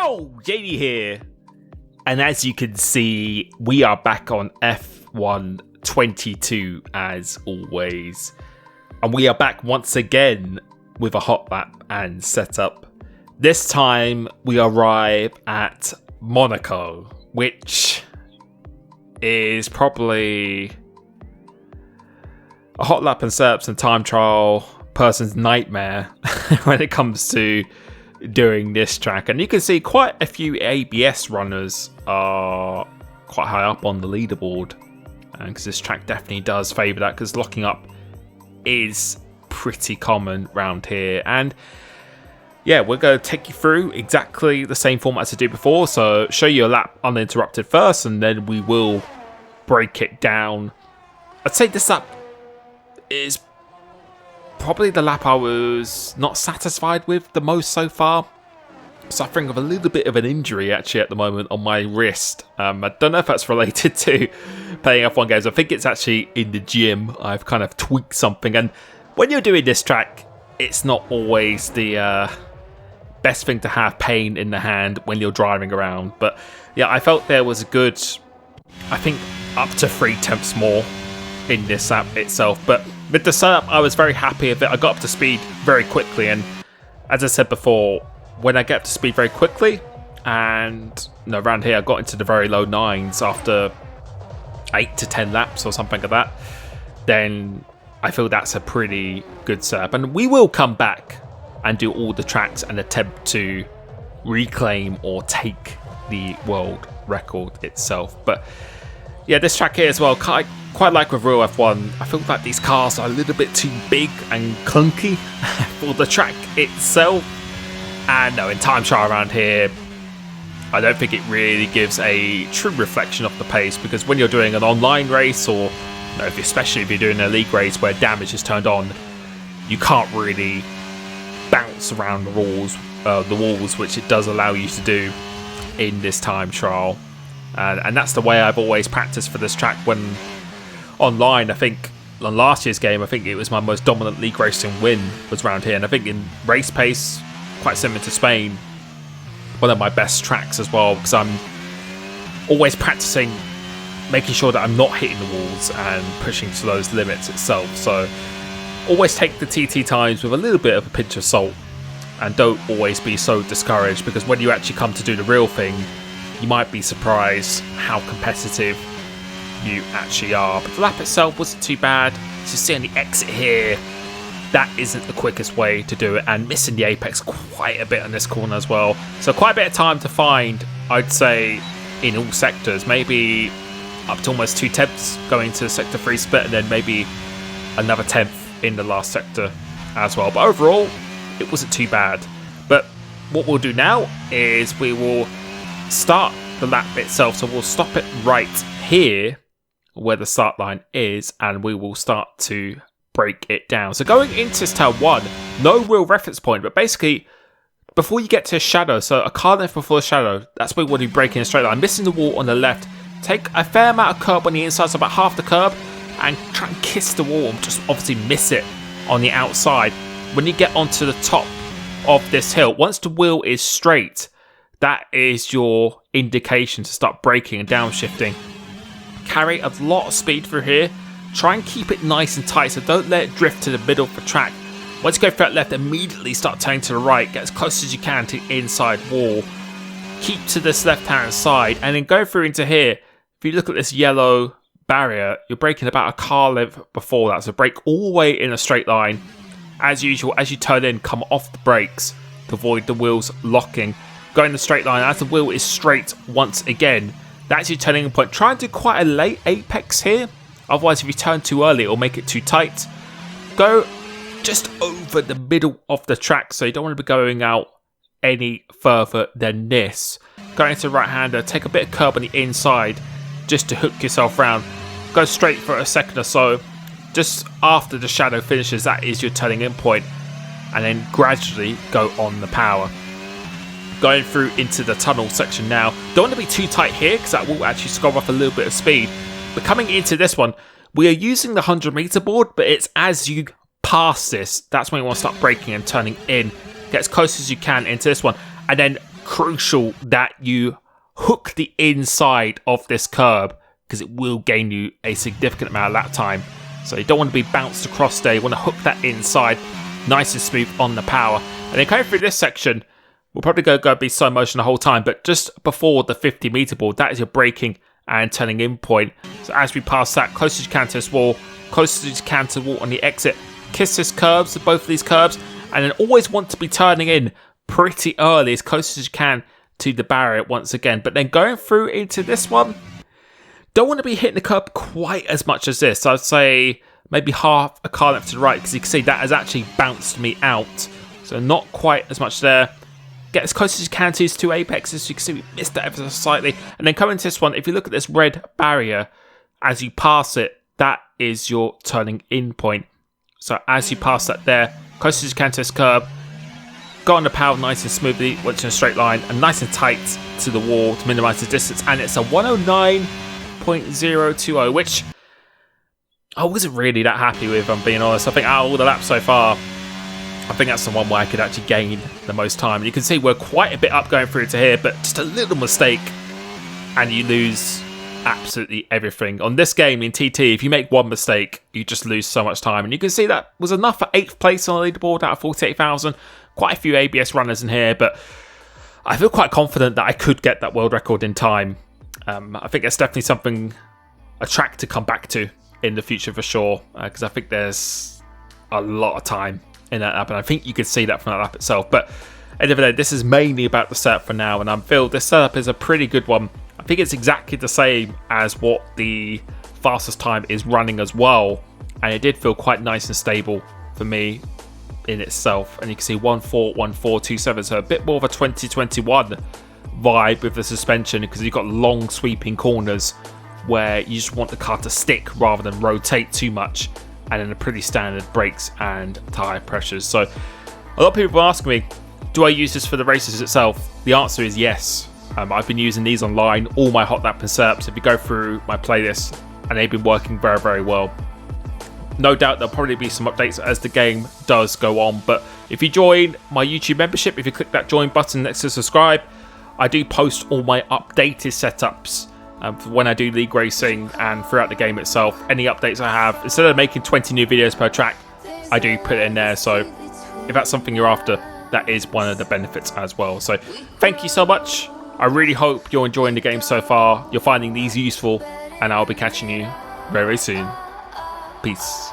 Yo, JD here. And as you can see, we are back on F1 22 as always. And we are back once again with a Hotlap and setup. This time we arrive at Monaco, which is probably a Hotlap and setups and time trial person's nightmare when it comes to doing this track. And you can see quite a few ABS runners are quite high up on the leaderboard, because this track definitely does favour that, because locking up is pretty common around here. And yeah, we're going to take you through exactly the same format as I did before, so show you a lap uninterrupted first, and then we will break it down. I'd say this lap is probably the lap I was not satisfied with the most so far. Suffering of a little bit of an injury actually at the moment on my wrist. I don't know if that's related to playing F1 games. I think it's actually in the gym. I've kind of tweaked something, and when you're doing this track, it's not always the best thing to have pain in the hand when you're driving around. But yeah, I felt there was a good, I think up to 3/10 more in this lap itself. But with the setup, I was very happy with it. I got up to speed very quickly, and as I said before, when I get up to speed very quickly, and around here I got into the very low 9s after 8 to 10 laps or something like that, then I feel that's a pretty good setup. And we will come back and do all the tracks and attempt to reclaim or take the world record itself. But yeah, this track here as well, quite like with real F1, I feel like these cars are a little bit too big and clunky for the track itself. And no, in time trial around here, I don't think it really gives a true reflection of the pace, because when you're doing an online race, or especially if you're doing a league race where damage is turned on, you can't really bounce around the walls, which it does allow you to do in this time trial. And that's the way I've always practiced for this track when online. I think on last year's game, I think it was my most dominant league racing win was around here. And I think in race pace, quite similar to Spain, one of my best tracks as well, because I'm always practicing making sure that I'm not hitting the walls and pushing to those limits itself. So always take the TT times with a little bit of a pinch of salt, and don't always be so discouraged, because when you actually come to do the real thing, you might be surprised how competitive you actually are. But the lap itself wasn't too bad. So you see on the exit here, that isn't the quickest way to do it, and missing the apex quite a bit on this corner as well. So quite a bit of time to find, I'd say, in all sectors. Maybe up to almost 2/10 going to sector 3 split, and then maybe another 10th in the last sector as well. But overall, it wasn't too bad. But what we'll do now is we will start the lap itself. So we'll stop it right here where the start line is, and we will start to break it down. So going into turn 1, no real reference point, but basically before you get to a shadow, so a car length before a shadow, that's where we'll be breaking a straight line. Missing the wall on the left, take a fair amount of curb on the inside, so about half the curb, and try and kiss the wall and just obviously miss it on the outside. When you get onto the top of this hill, once the wheel is straight, that is your indication to start braking and downshifting. Carry a lot of speed through here. Try and keep it nice and tight, so don't let it drift to the middle of the track. Once you go for that left, immediately start turning to the right. Get as close as you can to the inside wall. Keep to this left-hand side, and then go through into here. If you look at this yellow barrier, you're braking about a car length before that. So brake all the way in a straight line. As usual, as you turn in, come off the brakes to avoid the wheels locking. Go in the straight line. As the wheel is straight once again, that's your turning point. Try and do quite a late apex here. Otherwise, if you turn too early, it'll make it too tight. Go just over the middle of the track, so you don't want to be going out any further than this. Going into the right-hander, take a bit of curb on the inside just to hook yourself round. Go straight for a second or so. Just after the shadow finishes, that is your turning in point. And then gradually go on the power. Going through into the tunnel section now. Don't want to be too tight here, because that will actually score off a little bit of speed. But coming into this one, we are using the 100 meter board, but it's as you pass this, that's when you want to start braking and turning in. Get as close as you can into this one. And then crucial that you hook the inside of this curb, because it will gain you a significant amount of lap time. So you don't want to be bounced across there. You want to hook that inside nice and smooth on the power. And then going through this section, we'll probably go be slow motion the whole time, but just before the 50 meter board, that is your braking and turning in point. So as we pass that, close as you can to this wall, close as you can to the wall on the exit, kiss this curbs, both of these curbs, and then always want to be turning in pretty early, as close as you can to the barrier once again. But then going through into this one, don't want to be hitting the curb quite as much as this. So I'd say maybe half a car length to the right, because you can see that has actually bounced me out. So not quite as much there. Get as close as you can to these two apexes. So you can see we missed that ever so slightly. And then coming to this one, if you look at this red barrier, as you pass it, that is your turning in point. So as you pass that there, close as you can to this curb, go on the power nice and smoothly, once in a straight line, and nice and tight to the wall to minimise the distance. And it's a 109.020, which I wasn't really that happy with, if I'm being honest. I think out of all the laps so far, I think that's the one where I could actually gain the most time. And you can see we're quite a bit up going through to here, but just a little mistake and you lose absolutely everything. On this game in TT, if you make one mistake, you just lose so much time. And you can see that was enough for 8th place on the leaderboard out of 48,000. Quite a few ABS runners in here, but I feel quite confident that I could get that world record in time. I think it's definitely a track to come back to in the future for sure, because I think there's a lot of time in that lap, and I think you could see that from that lap itself. But at the end of the day, this is mainly about the setup for now, and I feel this setup is a pretty good one. I think it's exactly the same as what the fastest time is running as well, and it did feel quite nice and stable for me in itself. And you can see 141427, so a bit more of a 2021 vibe with the suspension, because you've got long sweeping corners where you just want the car to stick rather than rotate too much, and then a pretty standard brakes and tyre pressures. So a lot of people are asking me, do I use this for the races itself? The answer is yes. I've been using these online, all my Hotlap and setups. If you go through my playlist, and they've been working very, very well. No doubt there'll probably be some updates as the game does go on, but if you join my YouTube membership, if you click that join button next to subscribe, I do post all my updated setups for when I do league racing and throughout the game itself. Any updates I have, instead of making 20 new videos per track, I do put it in there. So if that's something you're after, that is one of the benefits as well. So thank you so much. I really hope you're enjoying the game so far. You're finding these useful, and I'll be catching you very soon. Peace.